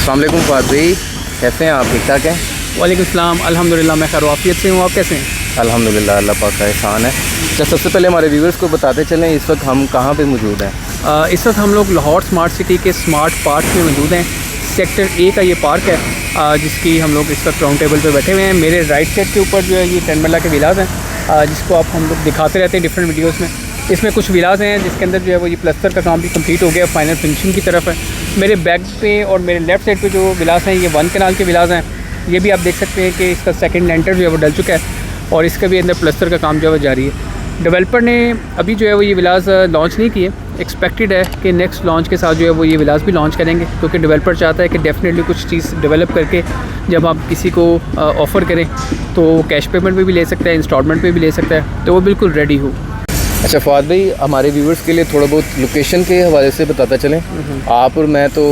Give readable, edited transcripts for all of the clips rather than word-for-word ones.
अस्सलाम वालेकुम फ़ाद भाई, कैसे हैं आप? ठीक ठाक हैं? वालेकुम सलाम, अल्हम्दुलिल्लाह मैं खैरियत से हूँ। आप कैसे हैं? अल्हम्दुलिल्लाह, अल्लाह पाक का एहसान है। तो सबसे पहले हमारे व्यूवर्स को बताते चलें इस वक्त हम कहाँ पे मौजूद हैं। इस वक्त हम लोग लाहौर स्मार्ट सिटी के स्मार्ट पार्क में मौजूद हैं। सेक्टर ए का ये पार्क है, जिसकी हम लोग इस वक्त राउंड टेबल पे बैठे हुए हैं। मेरे राइट साइड के ऊपर जो है ये 10 मरला के विलास हैं, जिसको आप हम लोग दिखाते रहते हैं डिफरेंट वीडियोज़ में। इसमें कुछ विलास हैं जिसके अंदर जो है वो ये प्लस्तर का काम भी कंप्लीट हो गया, फाइनल फिनिशिंग की तरफ है। मेरे बैक पे और मेरे लेफ़्ट साइड पे जो विलास हैं ये 1 कनाल के विलास हैं। ये भी आप देख सकते हैं कि इसका सेकंड लेंटर जो है वो डल चुका है और इसका भी अंदर प्लस्तर का काम जो है वो जारी है। डेवलपर ने अभी जो है वो ये विलास लॉन्च नहीं किए। एक्सपेक्टेड है कि नेक्स्ट लॉन्च के साथ जो है वो ये विलास भी लॉन्च करेंगे, क्योंकि डेवलपर चाहता है कि डेफिनेटली कुछ चीज़ डेवलप करके जब आप किसी को ऑफ़र करें तो कैश पेमेंट पे भी ले सकता है, इंस्टॉलमेंट पे भी ले सकता है, तो वो बिल्कुल रेडी हो। अच्छा फ़ाद भाई, हमारे व्यूवर्स के लिए थोड़ा बहुत लोकेशन के हवाले से बताता चलें। आप और मैं तो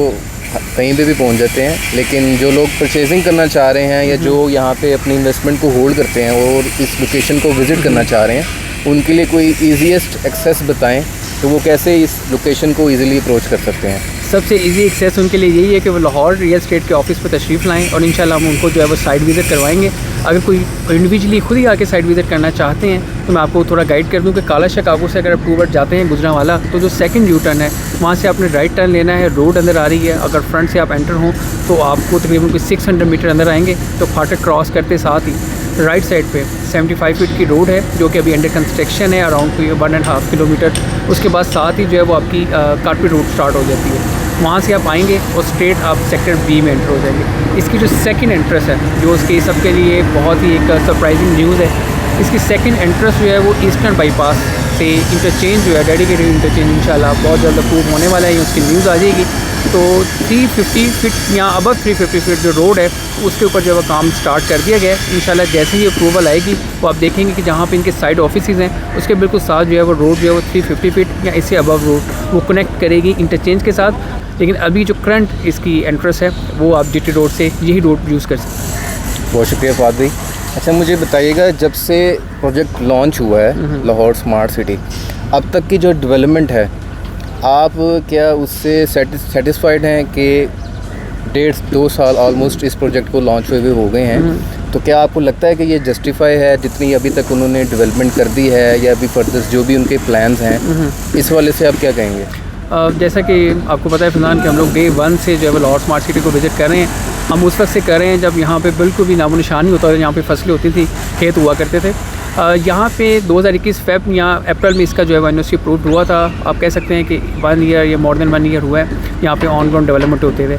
कहीं पे भी पहुंच जाते हैं, लेकिन जो लोग परचेजिंग करना चाह रहे हैं या जो यहाँ पे अपनी इन्वेस्टमेंट को होल्ड करते हैं और इस लोकेशन को विज़िट करना चाह रहे हैं, उनके लिए कोई ईजीएस्ट एक्सेस बताएं, तो वो कैसे इस लोकेशन को ईज़िली अप्रोच कर सकते हैं। सबसे इजी एक्सेस उनके लिए यही है कि वो लाहौर रियल एस्टेट के ऑफिस पर तशरीफ़ लाएँ और इंशाल्लाह हम उनको जो है वो साइट विज़िट करवाएंगे। अगर कोई इंडिविजुअली खुद ही आके साइट विज़िट करना चाहते हैं तो मैं आपको थोड़ा गाइड कर दूं कि काला शिकागो से अगर आप टूवर्ड जाते हैं गुजरांवाला, तो जो सेकंड यू टर्न है वहाँ से आपने राइट टर्न लेना है। रोड अंदर आ रही है, अगर फ्रंट से आप एंटर हों तो आपको तकरीबन कोई 600 मीटर अंदर आएंगे तो फाटक क्रॉस करते साथ ही राइट साइड पे 75 फीट की रोड है जो कि अभी अंडर कंस्ट्रक्शन है, अराउंड 1.5 किलोमीटर। उसके बाद साथ ही जो है वो आपकी कारपेट रोड स्टार्ट हो जाती है। वहाँ से आप आएंगे और स्ट्रेट आप सेक्टर बी में एंटर हो जाएंगे। इसकी जो सेकंड एंट्रेंस है, जो उसके सबके लिए बहुत ही एक सरप्राइजिंग न्यूज़ है, इसकी सेकंड एंट्रेंस जो है वो ईस्टर्न बाईपास से इंटरचेंज जो है, डेडिकेटेड इंटरचेंज इंशाल्लाह बहुत जल्द अप्रूव होने वाला है, उसकी न्यूज़ आ जाएगी। तो 350 फीट या अबव 350 फीट जो रोड है उसके ऊपर जो है काम स्टार्ट कर दिया गया है। इंशाल्लाह जैसे ही अप्रूवल आएगी तो आप देखेंगे कि जहाँ पे इनके साइड ऑफिसेज़ हैं उसके बिल्कुल साथ जो है वो रोड जो है वो 350 फीट या इससे अबव रोड वो कनेक्ट करेगी इंटरचेंज के साथ। लेकिन अभी जो करंट इसकी एंट्रेंस है वो आप जीटी रोड से यही रोड यूज़ कर सकते हैं। बहुत शुक्रिया फ़ाद भाई। अच्छा, मुझे बताइएगा, जब से प्रोजेक्ट लॉन्च हुआ है लाहौर स्मार्ट सिटी, अब तक की जो डेवलपमेंट है, आप क्या उससे सेटिस्फाइड हैं कि 1.5-2 साल ऑलमोस्ट इस प्रोजेक्ट को लॉन्च हुए हो गए हैं, तो क्या आपको लगता है कि ये जस्टिफाई है जितनी अभी तक उन्होंने डेवलपमेंट कर दी है या अभी फर्दर जो भी उनके प्लान्स हैं, इस वाले से आप क्या कहेंगे? जैसा कि आपको पता है फिलहाल कि हम लोग डे 1 से जो है वो लाहौर स्मार्ट सिटी को विज़िट कर रहे हैं। हम उस वक्त से कर रहे हैं जब यहाँ पे बिल्कुल भी नामो निशान नहीं होता था, यहाँ पे फसलें होती थी, खेत हुआ करते थे। यहाँ पे 2021 फेब या अप्रैल में इसका जो है यूनिवर्सिटी अप्रूव हुआ था। आप कह सकते हैं कि 1 ईयर या मोर देन 1 ईयर हुआ है। यहाँ पे ऑन ग्राउंड डेवलपमेंट होते थे,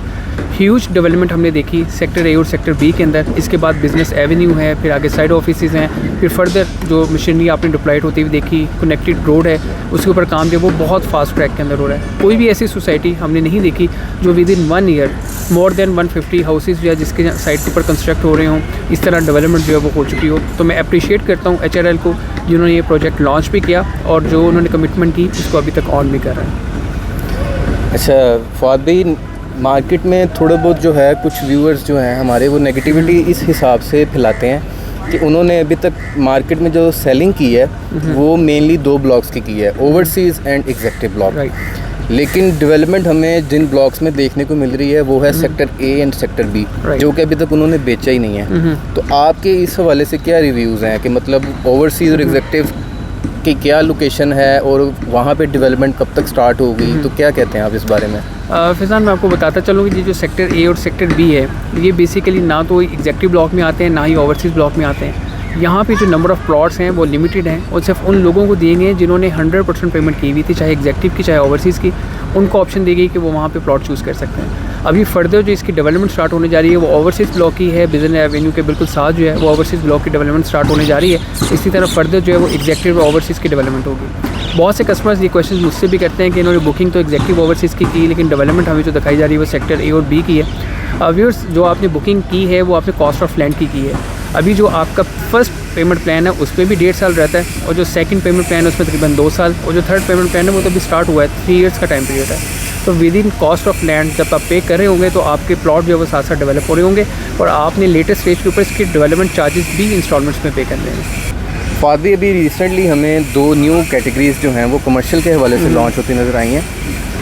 ह्यूज डेवलपमेंट हमने देखी सेक्टर ए और सेक्टर बी के अंदर। इसके बाद बिज़नेस एवेन्यू है, फिर आगे साइड ऑफिसेज़ हैं, फिर फर्दर जो मशीनरी आपने डिप्लॉयड होती हुई देखी, कनेक्टेड रोड है, उसके ऊपर काम जो वो बहुत फास्ट ट्रैक के अंदर हो रहा है। कोई भी ऐसी सोसाइटी हमने नहीं देखी जो with in 1 year more than 150 houses जो है जिसके साइड के ऊपर कंस्ट्रक्ट हो रहे हों, इस तरह डेवलपमेंट जो है वो हो चुकी हो। तो मैं अप्रिशिएट करता हूँ HRL को जिन्होंने ये प्रोजेक्ट लॉन्च भी किया और जो उन्होंने कमिटमेंट की उसको अभी तक ऑन भी कर रहा है। अच्छा फ़ाद भाई, मार्केट में थोड़ा बहुत जो है कुछ व्यूअर्स जो हैं हमारे वो नेगेटिविटी इस हिसाब से फैलाते हैं कि उन्होंने अभी तक मार्केट में जो सेलिंग की है वो मेनली 2 ब्लॉक्स की है, ओवरसीज़ एंड एग्जेक्टिव ब्लॉक। लेकिन डेवलपमेंट हमें जिन ब्लॉक्स में देखने को मिल रही है वो है sector A and sector B, जो कि अभी तक उन्होंने बेचा ही नहीं है। तो आपके इस हवाले से क्या रिव्यूज़ हैं कि मतलब ओवरसीज़ और एग्जेक्टिव की क्या लोकेशन है और वहाँ पे डेवलपमेंट कब तक स्टार्ट होगी, तो क्या कहते हैं आप इस बारे में? फिजान, मैं आपको बताता चलूँ कि ये जो सेक्टर ए और सेक्टर बी है ये बेसिकली ना तो एग्जेक्टिव ब्लॉक में आते हैं ना ही ओवरसीज़ ब्लॉक में आते हैं। यहाँ पे जो नंबर ऑफ़ प्लॉट्स हैं वो लिमिटेड हैं और सिर्फ उन लोगों को दिए गए हैं जिन्होंने 100% पेमेंट की हुई थी, चाहे एग्जेक्टिव की चाहे ओवरसीज़ की। उनको ऑप्शन दी गई कि वो वहाँ पे प्लॉट चूज़ कर सकते हैं। अभी फर्दर जो इसकी डेवलपमेंट स्टार्ट होने जा रही है वो ओवरसीज़ ब्लॉक की है। बिजनेस एवेन्यू के बिल्कुल साथ जो है वो ओवरसीज़ ब्लॉक की डेवलपमेंट स्टार्ट होने जा रही है। इसी तरह फर्दर जो है वो एग्जेक्टिव और ओवरसीज़ की डेवलपमेंट होगी। बहुत से कस्टमर्स ये क्वेश्चन मुझसे भी करते हैं कि इन्होंने बुकिंग तो एग्जेक्टिव ओवरसीज़ की लेकिन डेवलपमेंट हमें जो दिखाई जा रही है वो सेक्टर ए और बी की है। व्यूअर्स, जो आपने बुकिंग की है वो आपने कॉस्ट ऑफ लैंड की है। अभी जो आपका फर्स्ट पेमेंट प्लान है उस पर भी 1.5 साल रहता है और जो सेकंड पेमेंट प्लान है उसमें तकरीबन 2 साल और जो थर्ड पेमेंट प्लान है वो तो अभी स्टार्ट हुआ है, 3 ईयर्स का टाइम पीरियड है। तो with in cost of land जब आप पे कर रहे होंगे तो आपके प्लॉट जो है वो साथ साथ डेवलप हो रहे होंगे और आपने लेटेस्ट स्टेज के ऊपर इसके डेवलपमेंट चार्जेस भी इंस्टॉलमेंट्स में पे करने हैं। फ़ाद भाई, अभी रिसेंटली हमें 2 न्यू कैटेगरीज़ जो हैं वो कमर्शियल के हवाले से लॉन्च होती नज़र आई हैं।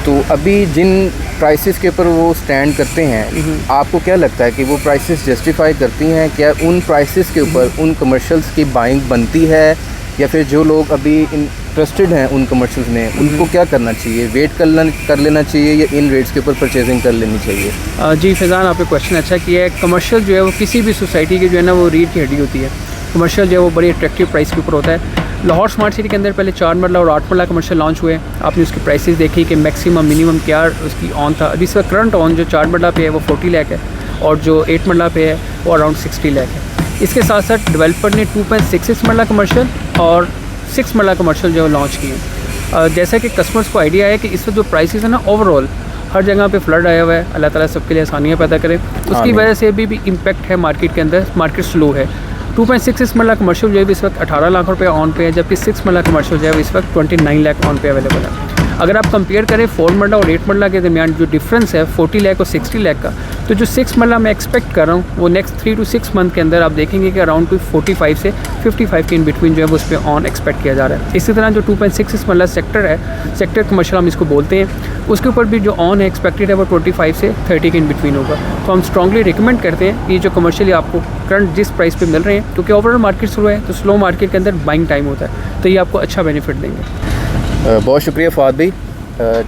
तो अभी जिन प्राइसेस के ऊपर वो स्टैंड करते हैं, आपको क्या लगता है कि वो प्राइसेस जस्टिफाई करती हैं? क्या उन प्राइसेस के ऊपर उन कमर्शियल्स की बाइंग बनती है, या फिर जो लोग अभी इंटरेस्टेड हैं उन कमर्शियल्स में, उनको क्या करना चाहिए? वेट कर लेना चाहिए या इन रेट्स के ऊपर परचेजिंग कर लेनी चाहिए? जी फैज़ान, आपने क्वेश्चन अच्छा किया है। कमर्शियल जो है वो किसी भी सोसाइटी की जो है ना वो रीढ़ की हड्डी होती है। कमर्शियल जो है वो बड़ी अट्रैक्टिव प्राइस के ऊपर होता है। लाहौर स्मार्ट सिटी के अंदर पहले 4 मरला और 8 मरला कमर्शियल लॉन्च हुए। आपने उसकी प्राइसेस देखी कि मैक्सिमम मिनिमम क्या उसकी ऑन था। अभी इसका करंट ऑन जो 4 मरला पे है वो 40 लाख है, और जो 8 मरला पे है वो अराउंड 60 लाख है। इसके साथ साथ डेवलपर ने 2.66 मरला कमर्शियल और 6 मरला कमर्शियल जो लॉन्च किए। जैसा कि कस्टमर्स को आइडिया है कि इस वक्त जो प्राइसेस है ना ओवरऑल हर जगह पे फ्लड आया हुआ है, अल्लाह ताला सबके लिए आसानियाँ पैदा करे, उसकी वजह से भी इम्पैक्ट है मार्केट के अंदर। मार्केट स्लो है। 2.66 मरला कमर्शियल जो है इस वक्त 18 लाख रुपये ऑन पे है, जबकि 6 मरला कमर्शियल जो है इस वक्त 29 लाख ऑन पे अवेलेबल है। अगर आप कंपेयर करें 4 मरला और 8 मरला के दरमियान जो डिफरेंस है 40 लाख और 60 लाख का, तो जो 6 मरला मैं एक्सपेक्ट कर रहा हूँ वो नेक्स्ट 3 to 6 मंथ के अंदर आप देखेंगे कि अराउंड कोई 45 से 55 के इन बिटवीन जो है वो उस पर ऑन एक्सपेक्ट किया जा रहा है। इसी तरह जो 2.66 मरला सेक्टर है, सेक्टर कमर्शियल हम इसको बोलते हैं, उसके ऊपर भी जो ऑन है एक्सपेक्टेड है वो 25 से 30 के इन बिटवीन होगा। तो हम स्ट्रांगली रिकमेंड करते हैं कि जो कमर्शियली आपको करंट जिस प्राइस पे मिल रहे हैं, क्योंकि ओवरऑल मार्केट स्लो है तो स्लो मार्केट के अंदर बाइंग टाइम होता है, तो ये आपको अच्छा बेनिफिट देंगे। बहुत शुक्रिया फ़ाद भाई।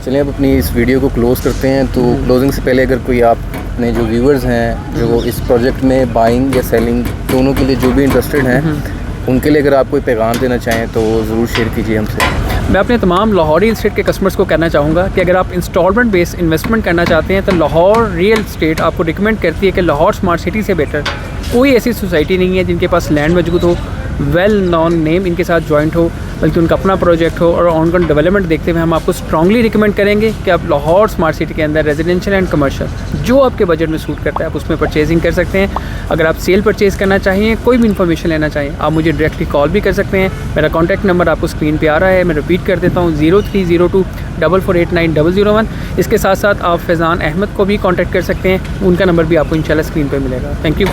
चलिए अब अपनी इस वीडियो को क्लोज़ करते हैं। तो क्लोजिंग से पहले अगर कोई आपने जो व्यूअर्स हैं जो इस प्रोजेक्ट में बाइंग या सेलिंग दोनों के लिए जो भी इंटरेस्टेड हैं, उनके लिए अगर आप कोई पैगाम देना चाहें तो ज़रूर शेयर कीजिए हमसे। मैं अपने तमाम लाहौरी रियल एस्टेट के कस्टमर्स को कहना चाहूँगा कि अगर आप इंस्टॉलमेंट बेस्ड इन्वेस्टमेंट करना चाहते हैं तो लाहौर रियल एस्टेट आपको रिकमेंड करती है कि लाहौर स्मार्ट सिटी से बेटर कोई ऐसी सोसाइटी नहीं है जिनके पास लैंड मौजूद हो, वेल नॉन नेम इनके साथ जॉइंट हो, बल्कि उनका अपना प्रोजेक्ट हो, और ऑनगोइंग डेवलपमेंट देखते हुए हम आपको स्ट्रांगली रिकमेंड करेंगे कि आप लाहौर स्मार्ट सिटी के अंदर रेजिडेंशियल एंड कमर्शियल जो आपके बजट में सूट करता है आप उसमें परचेजिंग कर सकते हैं। अगर आप सेल परचेज़ करना चाहिए, कोई भी इन्फॉर्मेशन लेना चाहिए, आप मुझे डायरेक्टली कॉल भी कर सकते हैं। मेरा कॉन्टैक्ट नंबर आपको स्क्रीन पे आ रहा है, मैं रिपीट कर देता हूँ 0302 4489 001। इसके साथ साथ आप फैज़ान अहमद को भी कॉन्टैक्ट कर सकते हैं, उनका नंबर भी आपको इंशाल्लाह स्क्रीन पर मिलेगा। Thank you.